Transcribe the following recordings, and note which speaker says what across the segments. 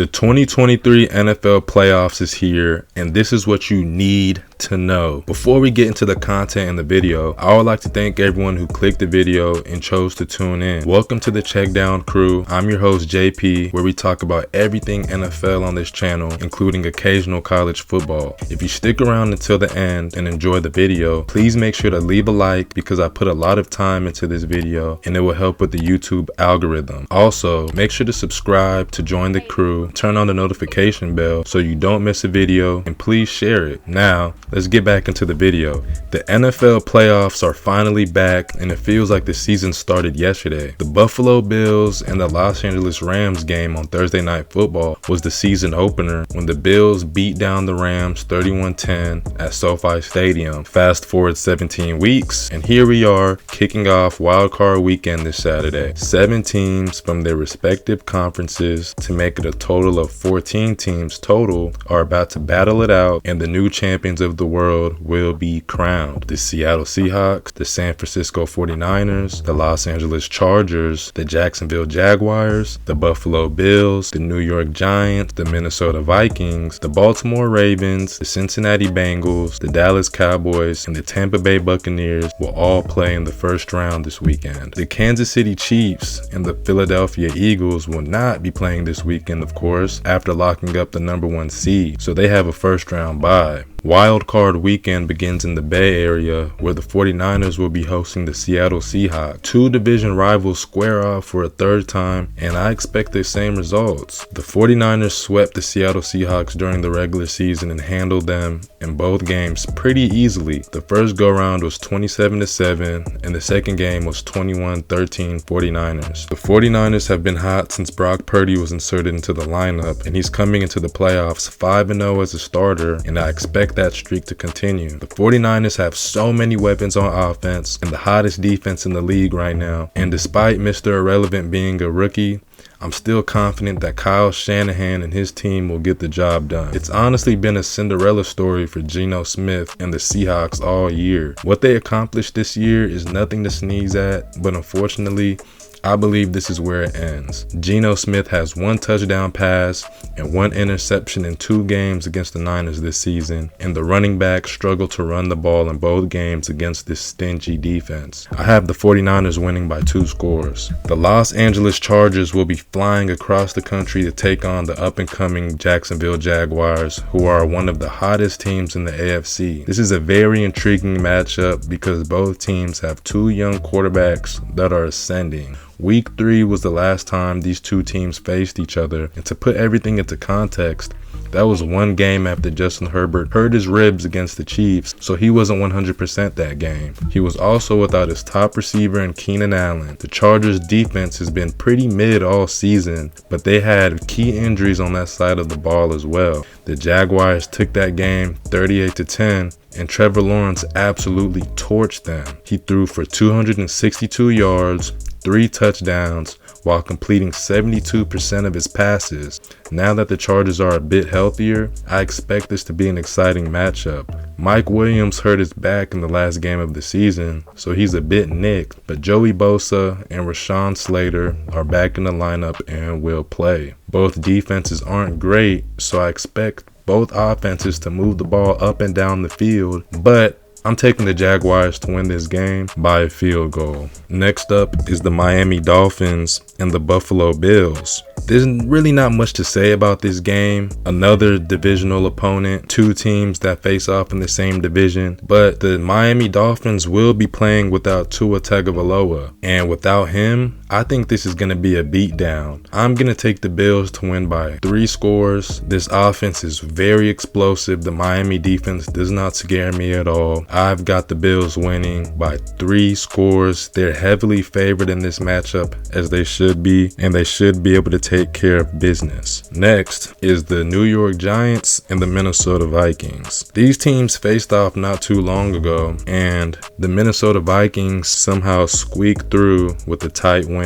Speaker 1: The 2023 NFL playoffs is here, and this is what you need to know. Before we get into the content in the video, I would like to thank everyone who clicked the video and chose to tune in. Welcome to the CheckDown crew. I'm your host JP, where we talk about everything NFL on this channel, including occasional college football. If you stick around until the end and enjoy the video, please make sure to leave a like because I put a lot of time into this video and it will help with the YouTube algorithm. Also, make sure to subscribe to join the crew, turn on the notification bell so you don't miss a video, and please share it. Now, let's get back into the video. The NFL playoffs are finally back, and it feels like the season started yesterday. The Buffalo Bills and the Los Angeles Rams game on Thursday Night Football was the season opener when the Bills beat down the Rams 31-10 at SoFi Stadium. Fast forward 17 weeks, and here we are kicking off Wild Card Weekend this Saturday. 7 teams from their respective conferences to make it a total of 14 teams total are about to battle it out, and the new champions of the world will be crowned. The Seattle Seahawks, the San Francisco 49ers, the Los Angeles Chargers, the Jacksonville Jaguars, the Buffalo Bills, the New York Giants, the Minnesota Vikings, the Baltimore Ravens, the Cincinnati Bengals, the Dallas Cowboys, and the Tampa Bay Buccaneers will all play in the first round this weekend. The Kansas City Chiefs and the Philadelphia Eagles will not be playing this weekend, of course, after locking up the #1 seed, so they have a first round bye. Wild Card Weekend begins in the Bay Area, where the 49ers will be hosting the Seattle Seahawks. 2 division rivals square off for a third time, and I expect the same results. The 49ers swept the Seattle Seahawks during the regular season and handled them in both games pretty easily. The first go-round was 27-7, and the second game was 21-13 49ers. The 49ers have been hot since Brock Purdy was inserted into the lineup, and he's coming into the playoffs 5-0 as a starter, and I expect that streak to continue. The 49ers have so many weapons on offense and the hottest defense in the league right now, and despite Mr. Irrelevant being a rookie, I'm still confident that Kyle Shanahan and his team will get the job done. It's honestly been a Cinderella story for Geno Smith and the Seahawks all year. What they accomplished this year is nothing to sneeze at, but unfortunately, I believe this is where it ends. Geno Smith has 1 touchdown pass and 1 interception in 2 games against the Niners this season, and the running back struggled to run the ball in both games against this stingy defense. I have the 49ers winning by 2 scores. The Los Angeles Chargers will be flying across the country to take on the up-and-coming Jacksonville Jaguars, who are one of the hottest teams in the AFC. This is a very intriguing matchup because both teams have 2 young quarterbacks that are ascending. Week 3 was the last time these 2 teams faced each other, and to put everything into context, that was 1 game after Justin Herbert hurt his ribs against the Chiefs, so he wasn't 100% that game. He was also without his top receiver in Keenan Allen. The Chargers defense has been pretty mid all season, but they had key injuries on that side of the ball as well. The Jaguars took that game 38-10, and Trevor Lawrence absolutely torched them. He threw for 262 yards, 3 touchdowns, while completing 72% of his passes. Now that the Chargers are a bit healthier, I expect this to be an exciting matchup. Mike Williams hurt his back in the last game of the season, so he's a bit nicked, but Joey Bosa and Rashawn Slater are back in the lineup and will play. Both defenses aren't great, so I expect both offenses to move the ball up and down the field, but I'm taking the Jaguars to win this game by a field goal. Next up is the Miami Dolphins and the Buffalo Bills. There's really not much to say about this game. Another divisional opponent, 2 teams that face off in the same division, but the Miami Dolphins will be playing without Tua Tagovailoa, and without him, I think this is going to be a beatdown. I'm going to take the Bills to win by 3 scores. This offense is very explosive. The Miami defense does not scare me at all. I've got the Bills winning by 3 scores. They're heavily favored in this matchup, as they should be, and they should be able to take care of business. Next is the New York Giants and the Minnesota Vikings. These teams faced off not too long ago, and the Minnesota Vikings somehow squeaked through with a tight win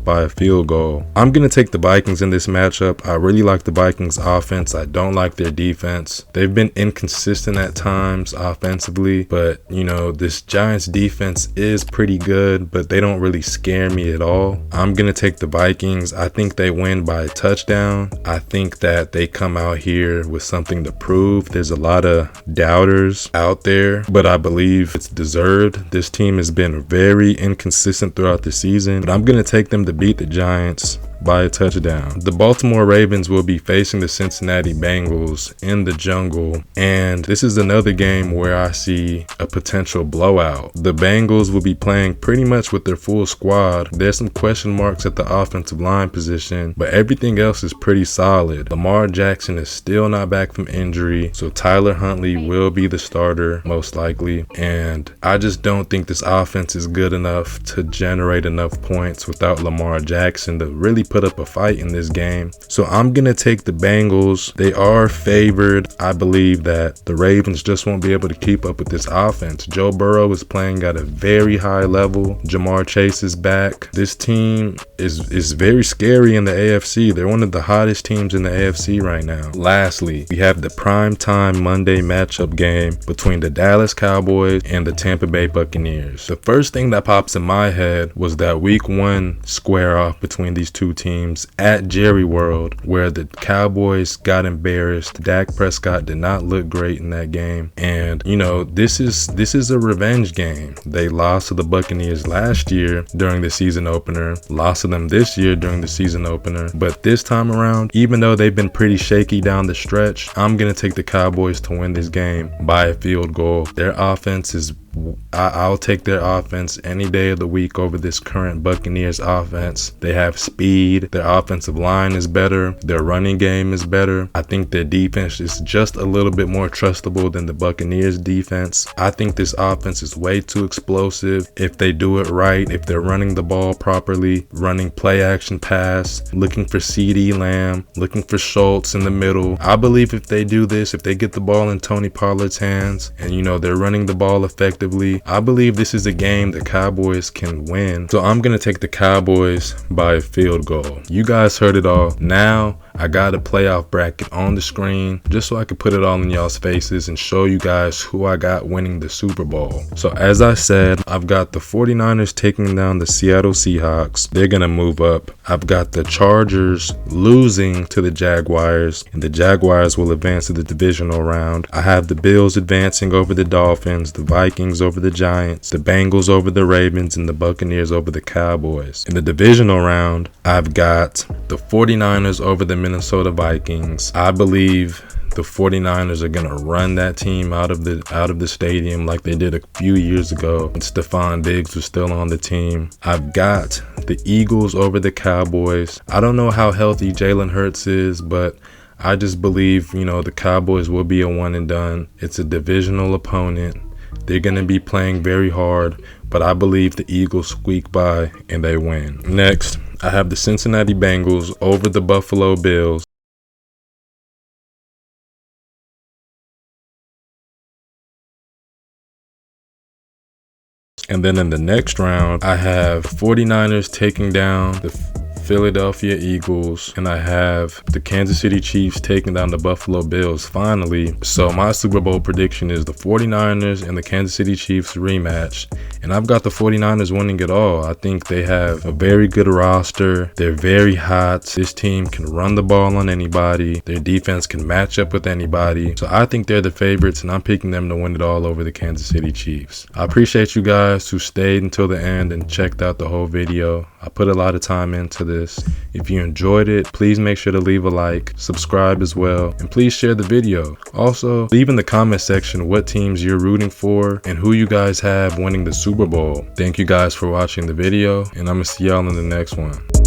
Speaker 1: by a field goal. I'm going to take the Vikings in this matchup. I really like the Vikings offense. I don't like their defense. They've been inconsistent at times offensively, but you know, this Giants defense is pretty good, but they don't really scare me at all. I'm going to take the Vikings. I think they win by a touchdown. I think that they come out here with something to prove. There's a lot of doubters out there, but I believe it's deserved. This team has been very inconsistent throughout the season, but I'm going to take them to beat the Giants by a touchdown. The Baltimore Ravens will be facing the Cincinnati Bengals in the jungle, and this is another game where I see a potential blowout. The Bengals will be playing pretty much with their full squad. There's some question marks at the offensive line position, but everything else is pretty solid. Lamar Jackson is still not back from injury, so Tyler Huntley will be the starter most likely, and I just don't think this offense is good enough to generate enough points without Lamar Jackson to really put up a fight in this game. So I'm gonna take the Bengals. They are favored. I believe that the Ravens just won't be able to keep up with this offense. Joe Burrow is playing at a very high level. Jamar Chase is back. This team is very scary in the AFC. They're one of the hottest teams in the AFC right now. Lastly, we have the prime time Monday matchup game between the Dallas Cowboys and the Tampa Bay Buccaneers. The first thing that pops in my head was that week 1 square off between these two teams at Jerry World, where the Cowboys got embarrassed. Dak Prescott did not look great in that game, and you know, this is a revenge game. They lost to the Buccaneers last year during the season opener, lost to them this year during the season opener, but this time around, even though they've been pretty shaky down the stretch, I'm gonna take the Cowboys to win this game by a field goal. Their offense is I'll take their offense any day of the week over this current Buccaneers offense. They have speed. Their offensive line is better. Their running game is better. I think their defense is just a little bit more trustable than the Buccaneers defense. I think this offense is way too explosive if they do it right, if they're running the ball properly, running play action pass, looking for CeeDee Lamb, looking for Schultz in the middle. I believe if they do this, if they get the ball in Tony Pollard's hands and you know, they're running the ball effectively, I believe this is a game the Cowboys can win. So I'm going to take the Cowboys by a field goal. You guys heard it all. Now I got a playoff bracket on the screen just so I could put it all in y'all's faces and show you guys who I got winning the Super Bowl. So as I said, I've got the 49ers taking down the Seattle Seahawks. They're going to move up. I've got the Chargers losing to the Jaguars, and the Jaguars will advance to the divisional round. I have the Bills advancing over the Dolphins, the Vikings over the Giants, the Bengals over the Ravens, and the Buccaneers over the Cowboys. In the divisional round, I've got the 49ers over the Minnesota Vikings. I believe the 49ers are going to run that team out of the stadium like they did a few years ago when Stephon Diggs was still on the team. I've got the Eagles over the Cowboys. I don't know how healthy Jalen Hurts is, but I just believe, you know, the Cowboys will be a one and done. It's a divisional opponent. They're going to be playing very hard, but I believe the Eagles squeak by and they win. Next, I have the Cincinnati Bengals over the Buffalo Bills. And then in the next round, I have 49ers taking down the Philadelphia Eagles, and I have the Kansas City Chiefs taking down the Buffalo Bills finally. So my Super Bowl prediction is the 49ers and the Kansas City Chiefs rematch, and I've got the 49ers winning it all. I think they have a very good roster. They're very hot. This team can run the ball on anybody. Their defense can match up with anybody. So I think they're the favorites, and I'm picking them to win it all over the Kansas City Chiefs. I appreciate you guys who stayed until the end and checked out the whole video. I put a lot of time into this. If you enjoyed it, please make sure to leave a like, subscribe as well, and please share the video. Also, leave in the comment section what teams you're rooting for and who you guys have winning the Super Bowl. Thank you guys for watching the video, and I'm gonna see y'all in the next one.